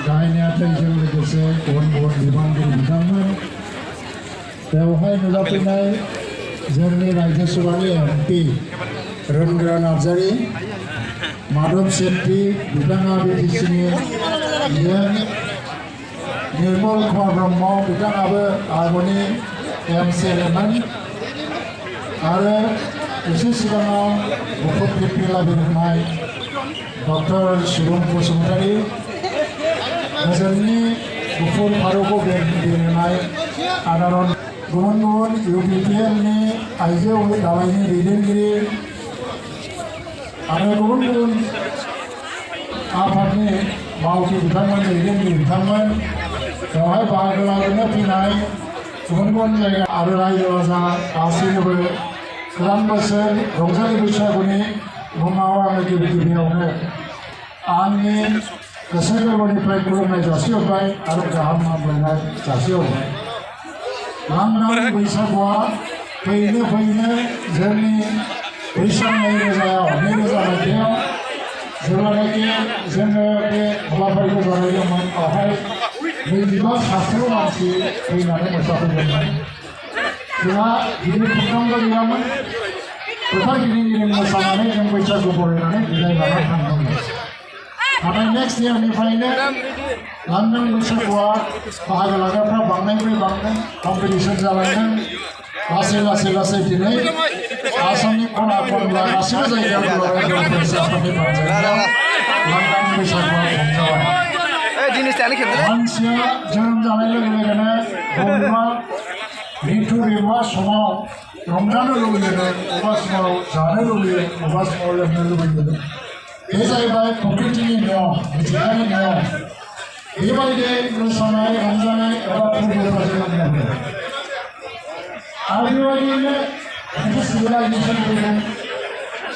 गाहायनि आथायजों लोगोसे गुबुन गुबुन बिबानगिरि बिथांमोन बेवहाय नुजाफैनाय जोंनि रायजो सभानि एमपि रोनग्रा नार्जारी माधव शेट्टी बिथाङा बिटिसिनि निर्मल कुमार ब्रह्म बिथाङाबो आगोलनि एमसिएलएमोन आरो एसे सिगाङाव गुफुर फिरफिला बिरहोनाय डक्टर सुबुं बसुमतारी ओजोंनि गुफुर फारौखौ बिरहोनाय आदारन गुबुन गुबुन इउपिपिएलनि आइजो दालायनि दैदेनगिरि आरो गुबुन गुबुन आफादनि मावथि बिथांमोन दैदेनगिरि बिथांमोन बेवहाय बाहागो लानो फैनाय गुबुन गुबुन जायगा आरो रायजो राजा गासैनोबो गोदान बोसोर रंजालि बैसागुनि मुङाव आङो गिबि गिबियावनो आंनि गोसो गोरबोनिफ्राय खुलुमनाय जासिहरबाय आरो गाहाम हामलायनाय जासिहरबाय। लांदां बैसागुआ फैनो जोंनि बैसाग 2000 जेब्लानाखि जोङो बे हाबाफारिखौ जागायदोंमोन बेवहाय 25,000 मानसि फैनानै मोसाफैदोंमोन। जोंहा गिदिर प्रग्रामबो गैयामोन फोथार गिदिं मोसानानै जों बैसागु बरायनानै बिदाय लाना थांदोंमोन। नाथाय नेक्स्ट इयारनिफ्रायनो लांदां बैसागुआ बाहागो लाग्राफ्रा बांनायनिफ्राय बांदों कम्पिटिसन जालांदों लासै दिनै आसामनि खना खनला गासिबो जायगायाव लांदां बैसागुआ खम जाबाय। मानसिया जोनोम जानाय लोगो लोगोनो बबेबा मृत्यु बेबा समाव रंजानो लुबैयो बबेबा समाव जानो लुबैयो बबेबा समाव लोंनो लुबैयो बे जाहैबाय प्रकृतिनि नियम मिथिंगानि नियम। बेबायदि मोसानाय रंजानाय एबा फोरबोफोरा जोनोम आरो बेबायदिनो मोनसे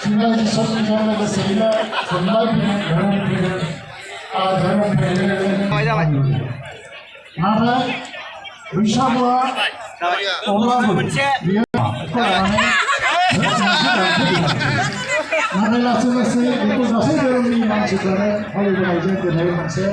सिभिलाइजेसनजों लोगोसेयैनो थुनलाइ फैदों धोरोम फैदों नाथाय बैसागुआ अब्लाबो बियो नाथाय लासै बेखौ गासै धोरोमनि मानसिफ्रानो फालिबोनायजों दिनै मोनसे